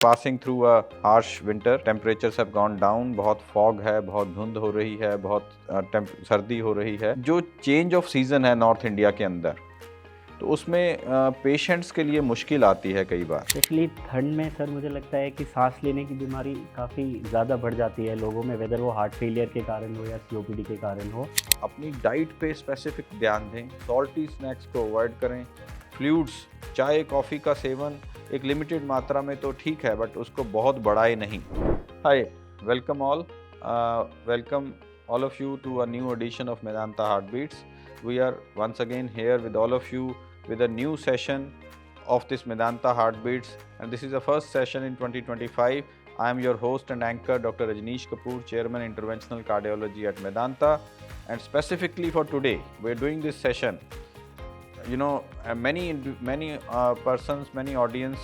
Passing through a harsh winter, temperatures have gone down, बहुत fog है, बहुत धुंध हो रही है, बहुत सर्दी हो रही है। जो चेंज ऑफ सीज़न है नॉर्थ इंडिया के अंदर, तो उसमें पेशेंट्स के लिए मुश्किल आती है कई बार। स्पेशली ठंड में सर मुझे लगता है कि सांस लेने की बीमारी काफ़ी ज़्यादा बढ़ जाती है लोगों में, वेदर वो हार्ट फेलियर के कारण हो या सीओपीडी के कारण हो। अपनी डाइट पे स्पेसिफिक ध्यान दें, सॉल्टी स्नैक्स को अवॉइड करें, फ्लूइड्स, चाय कॉफ़ी का सेवन एक लिमिटेड मात्रा में तो ठीक है, बट उसको बहुत बढ़ाए नहीं। हाय, welcome all of you to a new edition of Medanta Heartbeats. We are once again here with all of you with a new session of this Medanta Heartbeats, and this is the first session in 2025. I am your host and anchor Dr. Rajneesh Kapoor, Chairman Interventional Cardiology at Medanta, and specifically for today we are doing this session. You know, many persons, many audience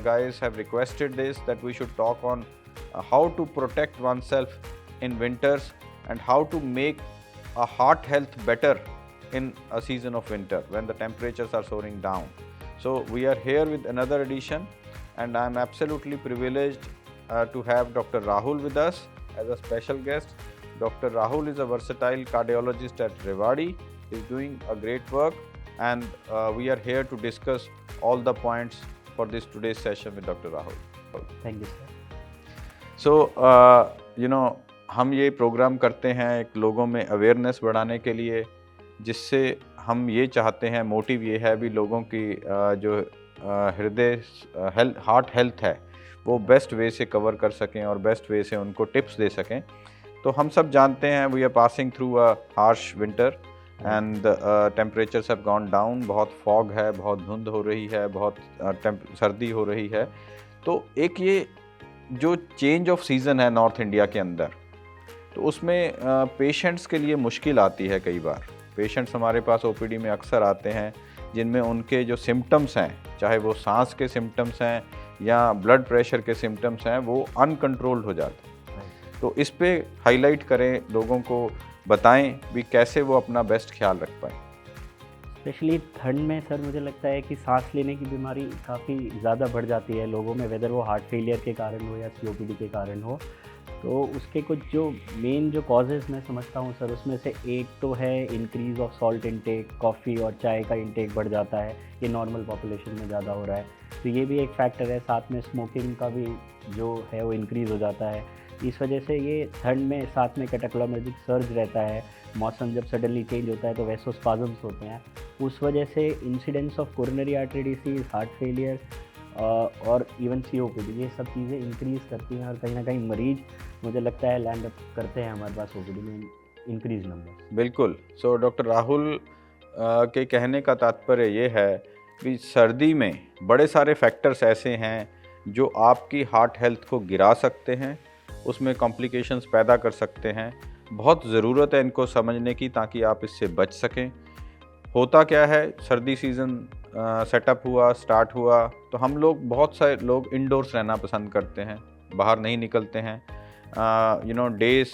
guys have requested this, that we should talk on how to protect oneself in winters and how to make a heart health better in a season of winter when the temperatures are soaring down. So we are here with another edition, and I am absolutely privileged to have Dr. Rahul with us as a special guest. Dr. Rahul is a versatile cardiologist at Rewari. He is doing a great work, and we are here to discuss all the points for this today's session with Dr. Rahul. Thank you sir. So, हम ये programme करते हैं एक लोगों में awareness बढ़ाने के लिए, जिससे हम ये चाहते हैं, मोटिव ये है भी लोगों की जो हृदय हार्ट हेल्थ है वो बेस्ट वे से कवर कर सकें और बेस्ट वे से उनको टिप्स दे सकें। तो हम सब जानते हैं we are passing through a harsh winter and temperatures have gone down, बहुत फॉग है, बहुत धुंध हो रही है, बहुत सर्दी हो रही है। तो एक ये जो चेंज ऑफ सीज़न है नॉर्थ इंडिया के अंदर, तो उसमें पेशेंट्स के लिए मुश्किल आती है कई बार। पेशेंट्स हमारे पास ओपीडी में अक्सर आते हैं जिनमें उनके जो सिम्टम्स हैं, चाहे वो सांस के सिम्टम्स हैं या ब्लड प्रेशर के सिम्टम्स हैं, वो अनकंट्रोल्ड हो जाते हैं। तो इस पे हाईलाइट करें, लोगों को बताएं भी कैसे वो अपना बेस्ट ख्याल रख पाएँ। स्पेशली ठंड में सर मुझे लगता है कि सांस लेने की बीमारी काफ़ी ज़्यादा बढ़ जाती है लोगों में, वेदर वो हार्ट फेलियर के कारण हो या सीओपीडी के कारण हो। तो उसके कुछ जो मेन जो कॉजेज़ मैं समझता हूँ सर, उसमें से एक तो है increase of salt intake, coffee और चाय का इंटेक बढ़ जाता है, ये नॉर्मल पॉपुलेशन में ज़्यादा हो रहा है, तो ये भी एक फैक्टर है। साथ में स्मोकिंग का भी जो है वो इंक्रीज़ हो जाता है। इस वजह से ये ठंड में साथ में कैटाक्लोमर्जिक सर्ज रहता है, मौसम जब सडनली चेंज होता है तो वैसोस्पाज़म्स होते हैं, उस वजह से incidence of coronary artery disease, heart failure और इवन सीओपीडी, ये सब चीज़ें इंक्रीज़ करती हैं और कहीं ना कहीं मरीज मुझे लगता है लैंड अप करते हैं हमारे पास ओपीडी में इंक्रीज नंबर। बिल्कुल। सो डॉक्टर राहुल के कहने का तात्पर्य ये है कि सर्दी में बड़े सारे फैक्टर्स ऐसे हैं जो आपकी हार्ट हेल्थ को गिरा सकते हैं, उसमें कॉम्प्लिकेशंस पैदा कर सकते हैं। बहुत ज़रूरत है इनको समझने की ताकि आप इससे बच सकें। होता क्या है, सर्दी सीज़न सेटअप हुआ, स्टार्ट हुआ, तो हम लोग, बहुत सारे लोग इंडोर्स रहना पसंद करते हैं, बाहर नहीं निकलते हैं। डेज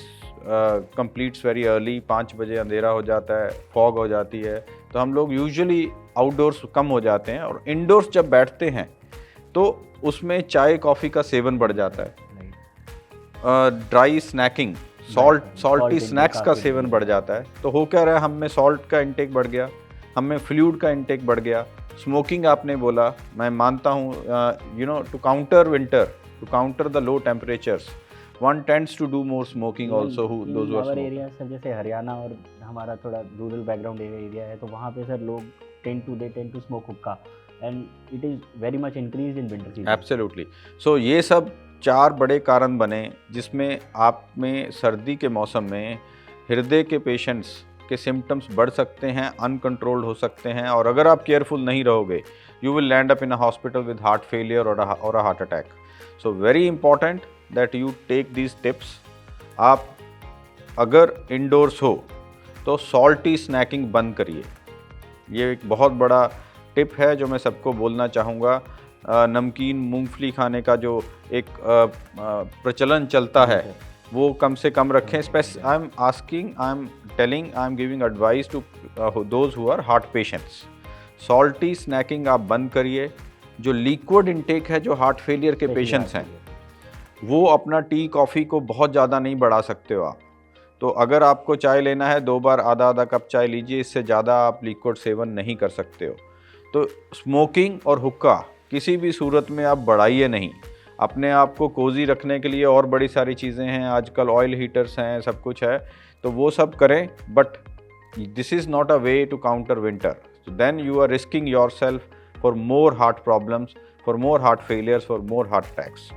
कंप्लीट्स वेरी अर्ली, 5 बजे अंधेरा हो जाता है, फॉग हो जाती है, तो हम लोग यूजुअली आउटडोर्स कम हो जाते हैं और इंडोर्स जब बैठते हैं तो उसमें चाय कॉफ़ी का सेवन बढ़ जाता है, ड्राई स्नैकिंग, सॉल्टी स्नैक्स का सेवन बढ़ जाता है। तो हो क्या रहा है, हम में सॉल्ट का इंटेक बढ़ गया, हम में फ्लूइड का इंटेक बढ़ गया। स्मोकिंग आपने बोला, मैं मानता हूँ, to counter winter, to counter the low temperatures, one tends to do more smoking also, those who are smoking. Area sir जैसे हरियाणा और हमारा थोड़ा रूरल बैकग्राउंड एरिया है, तो वहाँ पे सर लोग tend to smoke hookah, and it is very much increase in winter season. Absolutely. So ये सब 4 बड़े कारण बने जिसमें आप में सर्दी के मौसम में हृदय के पेशेंट्स के सिम्टम्स बढ़ सकते हैं, अनकंट्रोल्ड हो सकते हैं, और अगर आप केयरफुल नहीं रहोगे you will land up in a hospital with heart failure और a heart attack. So very important that you take these tips. आप अगर इंडोर्स हो तो सॉल्टी स्नैकिंग बंद करिए, ये एक बहुत बड़ा टिप है जो मैं सबको बोलना चाहूँगा। नमकीन मूंगफली खाने का जो एक प्रचलन चलता है वो कम से कम रखें। I am giving advice to those who are heart patients. Salty snacking आप बंद करिए। जो लिक्विड इनटेक है, जो हार्ट फेलियर के पेशेंट्स हैं, वो अपना टी कॉफ़ी को बहुत ज़्यादा नहीं बढ़ा सकते हो आप। तो अगर आपको चाय लेना है 2 बार आधा आधा कप चाय लीजिए, इससे ज़्यादा आप लिक्विड सेवन नहीं कर सकते हो। तो स्मोकिंग और हुक्का किसी भी सूरत में आप बढ़ाइए नहीं। अपने आप को कोज़ी रखने के लिए और बड़ी सारी चीज़ें हैं, आजकल ऑयल हीटर्स हैं, सब कुछ है, तो वो सब करें, but this is not a way to counter winter. So then you are risking yourself for more heart problems, for more heart failures, for more heart attacks.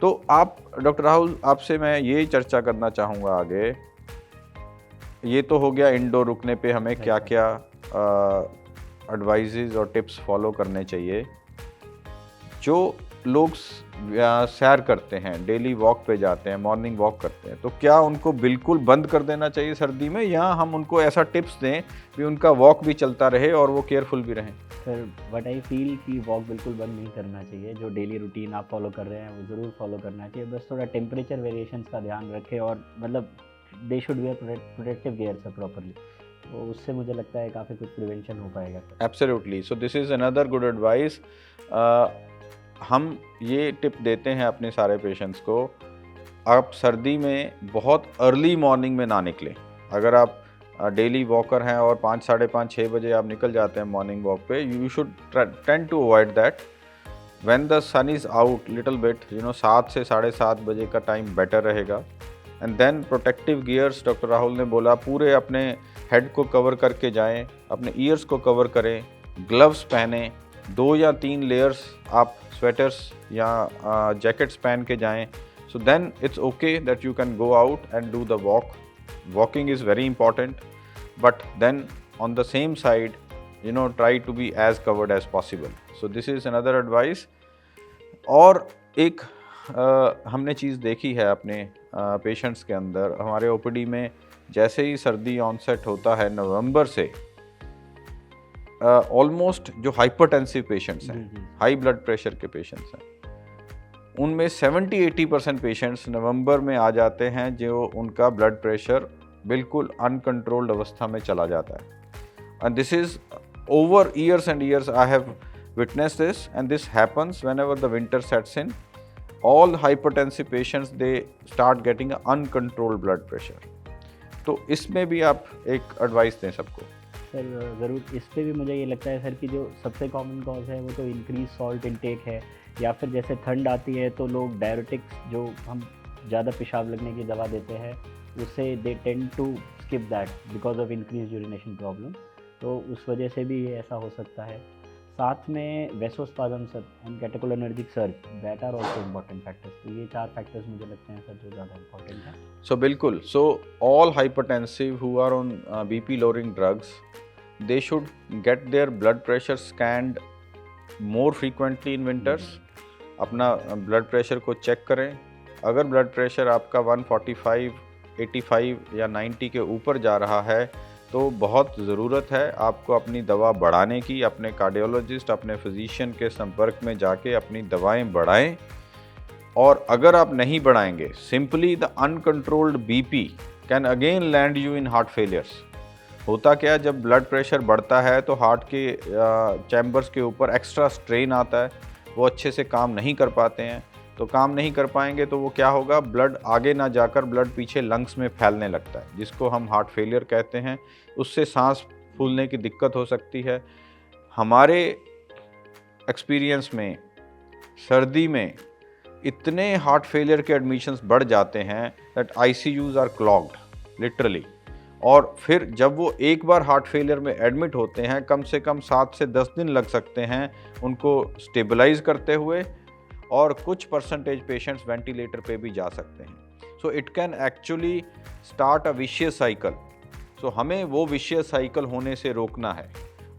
तो आप डॉक्टर राहुल, आपसे मैं ये चर्चा करना चाहूँगा आगे, ये तो हो गया इंडोर रुकने पे हमें क्या क्या एडवाइजेज और टिप्स फॉलो करने चाहिए। जो लोग सैर करते हैं, डेली वॉक पे जाते हैं, मॉर्निंग वॉक करते हैं, तो क्या उनको बिल्कुल बंद कर देना चाहिए सर्दी में, या हम उनको ऐसा टिप्स दें कि उनका वॉक भी चलता रहे और वो केयरफुल भी रहें? सर बट आई फील कि वॉक बिल्कुल बंद नहीं करना चाहिए। जो डेली रूटीन आप फॉलो कर रहे हैं वो ज़रूर फॉलो करना चाहिए, बस थोड़ा टेम्परेचर वेरिएशंस का ध्यान रखें, और मतलब they should wear protective gear sir properly, तो उससे मुझे लगता है काफ़ी कुछ प्रिवेंशन हो पाएगा। Absolutely, so this is another good advice. हम ये टिप देते हैं अपने सारे पेशेंट्स को, आप सर्दी में बहुत अर्ली मॉर्निंग में ना निकलें। अगर आप डेली वॉकर हैं और 5, साढ़े 5, 6 बजे आप निकल जाते हैं मॉर्निंग वॉक पे, you should tend to avoid that. When the sun is out little bit, 7 से साढ़े 7 बजे का टाइम बेटर रहेगा। And then protective gears, doctor Rahul ने बोला, पूरे अपने हेड को कवर करके जाएं, अपने ईयर्स को कवर करें, ग्लव्स पहने, 2 या 3 लेयर्स आप स्वेटर्स या जैकेट्स पहन के जाएं। So then it's okay that you can go out and do the walk. Walking is very important, but then on the same side, try to be as covered as possible. So this is another advice. और एक हमने चीज़ देखी है अपने patients के अंदर, हमारे OPD में जैसे ही सर्दी ऑनसेट होता है नवंबर से, ऑलमोस्ट जो हाइपरटेंसिव पेशेंट्स हैं, हाई ब्लड प्रेशर के पेशेंट्स हैं, उनमें 70-80% पेशेंट्स नवंबर में आ जाते हैं जो उनका ब्लड प्रेशर बिल्कुल अनकंट्रोल्ड अवस्था में चला जाता है। And this is over years and years I have witnessed this, and this happens whenever the winter sets in. All hypertensive patients they start getting uncontrolled blood pressure. तो इसमें भी आप एक एडवाइस दें सबको। सर ज़रूर, इस पे भी मुझे ये लगता है सर कि जो सबसे कॉमन कॉज है वो तो इंक्रीज सॉल्ट इनटेक है, या फिर जैसे ठंड आती है तो लोग डायरेटिक्स, जो हम ज़्यादा पेशाब लगने की दवा देते हैं, उससे they tend to skip that because of increase urination problem, तो उस वजह से भी ये ऐसा हो सकता है। साथ में vasospasm sir and catecholaminergic surge, that are also important factors. तो ये 4 फैक्टर्स मुझे लगते हैं सर जो ज़्यादा इम्पॉर्टेंट है। सो बिल्कुल, so all hypertensive who are on BP lowering drugs, they should get their blood pressure scanned more frequently in winters। अपना ब्लड प्रेशर को चेक करें। अगर ब्लड प्रेशर आपका 145, 85 या 90 के ऊपर जा रहा है तो बहुत ज़रूरत है आपको अपनी दवा बढ़ाने की। अपने कार्डियोलॉजिस्ट, अपने फिजिशियन के संपर्क में जाके अपनी दवाएं बढ़ाएं। और अगर आप नहीं बढ़ाएंगे, simply the uncontrolled BP can again land you in heart failures. होता क्या, जब ब्लड प्रेशर बढ़ता है तो हार्ट के चैम्बर्स के ऊपर एक्स्ट्रा स्ट्रेन आता है, वो अच्छे से काम नहीं कर पाते हैं। तो काम नहीं कर पाएंगे तो वो क्या होगा, ब्लड आगे ना जाकर ब्लड पीछे लंग्स में फैलने लगता है, जिसको हम हार्ट फेलियर कहते हैं। उससे सांस फूलने की दिक्कत हो सकती है। हमारे एक्सपीरियंस में सर्दी में इतने हार्ट फेलियर के एडमिशन्स बढ़ जाते हैं that ICUs are clogged literally. और फिर जब वो एक बार हार्ट फेलियर में एडमिट होते हैं, कम से कम 7 से 10 दिन लग सकते हैं उनको स्टेबलाइज करते हुए, और कुछ परसेंटेज पेशेंट्स वेंटिलेटर पे भी जा सकते हैं। So it can actually start a vicious cycle. So हमें वो विशियस साइकिल होने से रोकना है।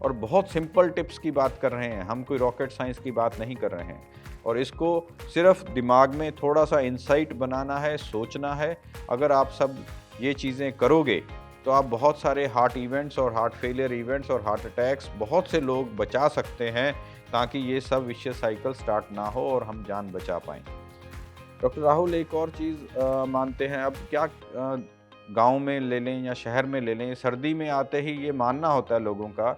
और बहुत सिंपल टिप्स की बात कर रहे हैं हम, कोई रॉकेट साइंस की बात नहीं कर रहे हैं। और इसको सिर्फ दिमाग में थोड़ा सा इंसाइट बनाना है, सोचना है। अगर आप सब ये चीज़ें करोगे तो आप बहुत सारे हार्ट इवेंट्स और हार्ट फेलियर इवेंट्स और हार्ट अटैक्स, बहुत से लोग बचा सकते हैं, ताकि ये सब विशियस साइकिल स्टार्ट ना हो और हम जान बचा पाएँ। डॉक्टर राहुल, एक और चीज़ मानते हैं, अब क्या गांव में ले लें या शहर में ले लें, सर्दी में आते ही ये मानना होता है लोगों का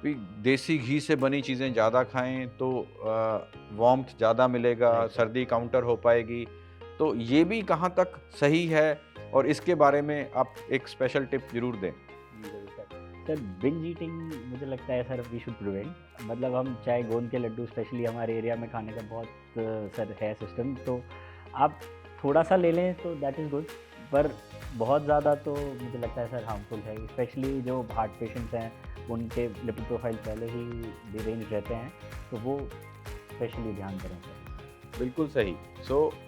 भी देसी घी से बनी चीज़ें ज़्यादा खाएं तो वार्मथ ज़्यादा मिलेगा, राइट, सर्दी काउंटर हो पाएगी। तो ये भी कहाँ तक सही है, और इसके बारे में आप एक स्पेशल टिप ज़रूर दें। ज़रूर सर। सर बिंज ईटिंग मुझे लगता है सर वी शुड प्रिवेंट। मतलब हम चाहे गोंद के लड्डू स्पेशली हमारे एरिया में खाने का बहुत सर है सिस्टम, तो आप थोड़ा सा ले लें तो दैट इज़ गुड, पर बहुत ज़्यादा तो मुझे लगता है सर हार्मफुल है। स्पेशली जो हार्ट पेशेंट्स हैं उनके लिपिड प्रोफाइल पहले ही डिरेंज रहते हैं, तो वो स्पेशली ध्यान करें सर। बिल्कुल सही।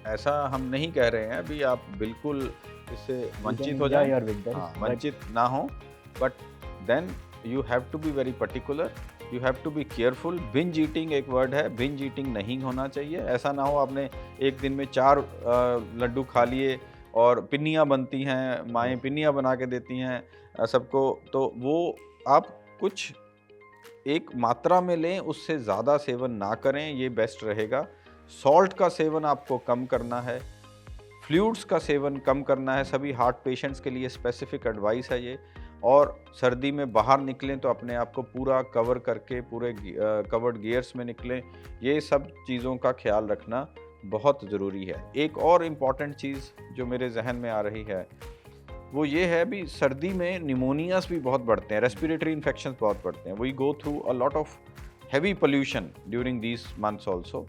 ऐसा हम नहीं कह रहे हैं अभी आप बिल्कुल इससे वंचित हो enjoy जाएं, your winters, हाँ, but- वंचित ना हो, but then you have to be very particular, you have to be careful. Binge eating एक वर्ड है, बिंज ईटिंग नहीं होना चाहिए। ऐसा ना हो आपने एक दिन में 4 लड्डू खा लिए, और पिन्नियाँ बनती हैं, माएँ पिन्नियाँ बना के देती हैं सबको, तो वो आप कुछ एक मात्रा में लें, उससे ज़्यादा सेवन ना करें, ये बेस्ट रहेगा। सॉल्ट का सेवन आपको कम करना है, फ्लूइड्स का सेवन कम करना है। सभी हार्ट पेशेंट्स के लिए स्पेसिफिक एडवाइस है ये। और सर्दी में बाहर निकलें तो अपने आप को पूरा कवर करके पूरे कवर्ड गियर्स में निकलें। ये सब चीज़ों का ख्याल रखना बहुत ज़रूरी है। एक और इम्पॉर्टेंट चीज़ जो मेरे जहन में आ रही है वो ये है, भी सर्दी में निमोनियाज भी बहुत बढ़ते हैं, रेस्पिरेटरी इन्फेक्शंस बहुत बढ़ते हैं। We go through a lot of heavy pollution during these months also,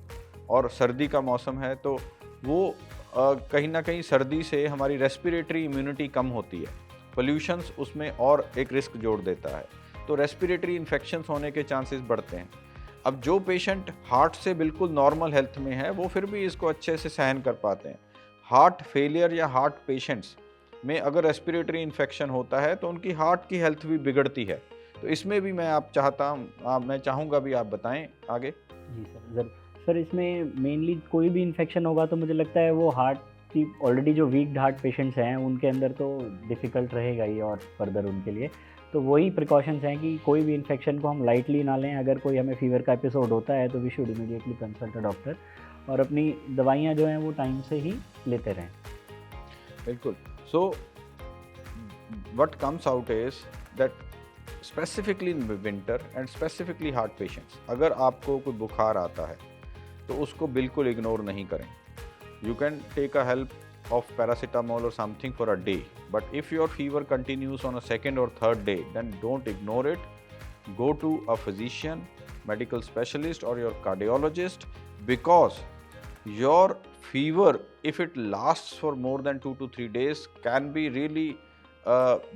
और सर्दी का मौसम है तो वो कहीं ना कहीं सर्दी से हमारी रेस्पिरेटरी इम्यूनिटी कम होती है। पोल्यूशंस उसमें और एक रिस्क जोड़ देता है, तो रेस्पिरेटरी इन्फेक्शंस होने के चांसेस बढ़ते हैं। अब जो पेशेंट हार्ट से बिल्कुल नॉर्मल हेल्थ में है वो फिर भी इसको अच्छे से सहन कर पाते हैं। हार्ट फेलियर या हार्ट पेशेंट्स में अगर रेस्पिरेटरी इन्फेक्शन होता है तो उनकी हार्ट की हेल्थ भी बिगड़ती है। तो इसमें भी मैं चाहूँगा भी आप बताएं आगे। जी सर, सर इसमें मेनली कोई भी इन्फेक्शन होगा तो मुझे लगता है वो हार्ट की ऑलरेडी जो वीक हार्ट पेशेंट्स हैं उनके अंदर तो डिफ़िकल्ट रहेगा ही और फर्दर उनके लिए। तो वही प्रिकॉशंस हैं कि कोई भी इन्फेक्शन को हम लाइटली ना लें। अगर कोई हमें फीवर का एपिसोड होता है तो we should immediately consult a doctor, और अपनी दवाइयाँ जो हैं वो टाइम से ही लेते रहें। बिल्कुल। सो what comes out is that specifically in winter and specifically heart patients, अगर आपको कोई बुखार आता है तो उसको बिल्कुल इग्नोर नहीं करें। You can take a help of paracetamol or something for a day, but if your fever continues on a second or third day, then don't ignore it. Go to a physician, medical specialist or your cardiologist, because your fever, if it lasts for more than 2 to 3 days, can be really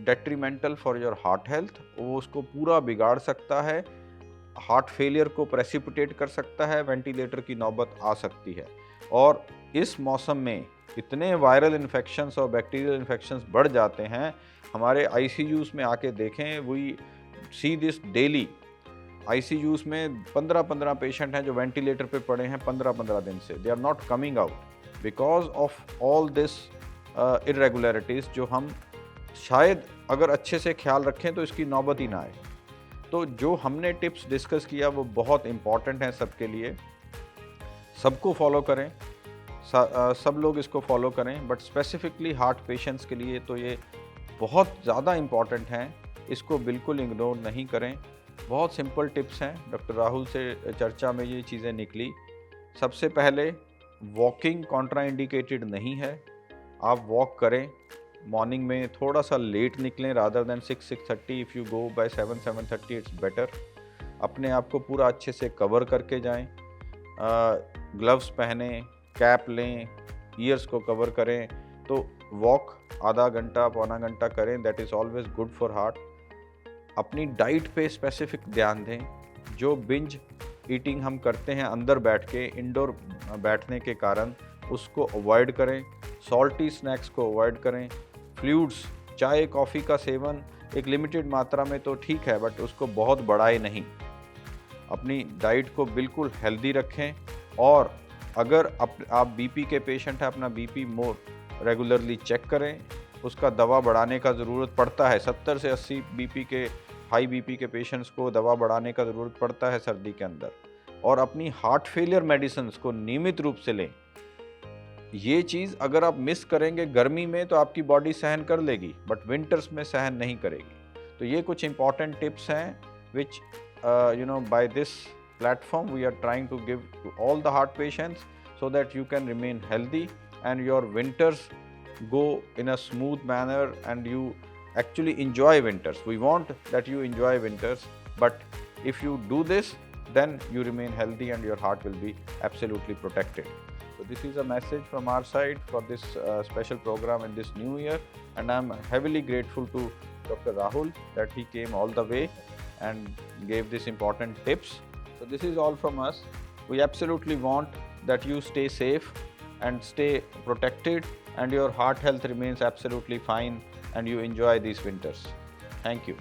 detrimental for your heart health। वो उसको पूरा बिगाड़ सकता है, heart failure को precipitate कर सकता है, वेंटिलेटर की नौबत आ सकती है। और इस मौसम में इतने वायरल इन्फेक्शंस और बैक्टीरियल इन्फेक्शंस बढ़ जाते हैं। हमारे आईसीयूज़ में आके देखें, वी सी दिस डेली। आईसीयूज़ में 15-15 पेशेंट हैं जो वेंटिलेटर पे पड़े हैं 15-15 दिन से। They are not coming out because of all this irregularities, जो हम शायद अगर अच्छे से ख्याल रखें तो इसकी नौबत ही ना आए। तो जो हमने टिप्स डिस्कस किया वो बहुत इम्पॉर्टेंट हैं सबके लिए, सबको फॉलो करें, सब लोग इसको फॉलो करें, बट स्पेसिफिकली हार्ट पेशेंट्स के लिए तो ये बहुत ज़्यादा इम्पॉर्टेंट हैं, इसको बिल्कुल इग्नोर नहीं करें। बहुत सिंपल टिप्स हैं, डॉक्टर राहुल से चर्चा में ये चीज़ें निकली। सबसे पहले वॉकिंग कॉन्ट्रा इंडिकेटेड नहीं है, आप वॉक करें। मॉर्निंग में थोड़ा सा लेट निकलें, rather than 6-6:30, if you go by 7-7:30 it's better. अपने आप को पूरा अच्छे से कवर करके जाएं, ग्लव्स पहने, कैप लें, ईयर्स को कवर करें। तो वॉक आधा घंटा पौना घंटा करें, that is always good for heart. अपनी डाइट पे स्पेसिफिक ध्यान दें। जो बिंज ईटिंग हम करते हैं अंदर बैठ के, इंडोर बैठने के कारण, उसको अवॉइड करें। सॉल्टी स्नैक्स को अवॉइड करें। फ्लूइड्स, चाय कॉफ़ी का सेवन एक लिमिटेड मात्रा में तो ठीक है, बट उसको बहुत बढ़ाए नहीं। अपनी डाइट को बिल्कुल हेल्दी रखें। और अगर आप बीपी के पेशेंट हैं, अपना बीपी मोर रेगुलरली चेक करें। उसका दवा बढ़ाने का ज़रूरत पड़ता है, 70 से 80 बीपी के हाई बीपी के पेशेंट्स को दवा बढ़ाने का ज़रूरत पड़ता है सर्दी के अंदर। और अपनी हार्ट फेलियर मेडिसिन्स को नियमित रूप से लें। ये चीज़ अगर आप मिस करेंगे गर्मी में तो आपकी बॉडी सहन कर लेगी, बट विंटर्स में सहन नहीं करेगी। तो ये कुछ इंपॉर्टेंट टिप्स हैं विच by this platform we are trying to give to all the heart patients so that you can remain healthy and your winters go in a smooth manner and you actually enjoy winters. We want that you enjoy winters, but if you do this, then you remain healthy and your heart will be absolutely protected. So this is a message from our side for this special program in this new year, and I'm heavily grateful to Dr. Rahul that he came all the way and gave this important tips. So this is all from us. We absolutely want that you stay safe and stay protected and your heart health remains absolutely fine and you enjoy these winters. Thank you.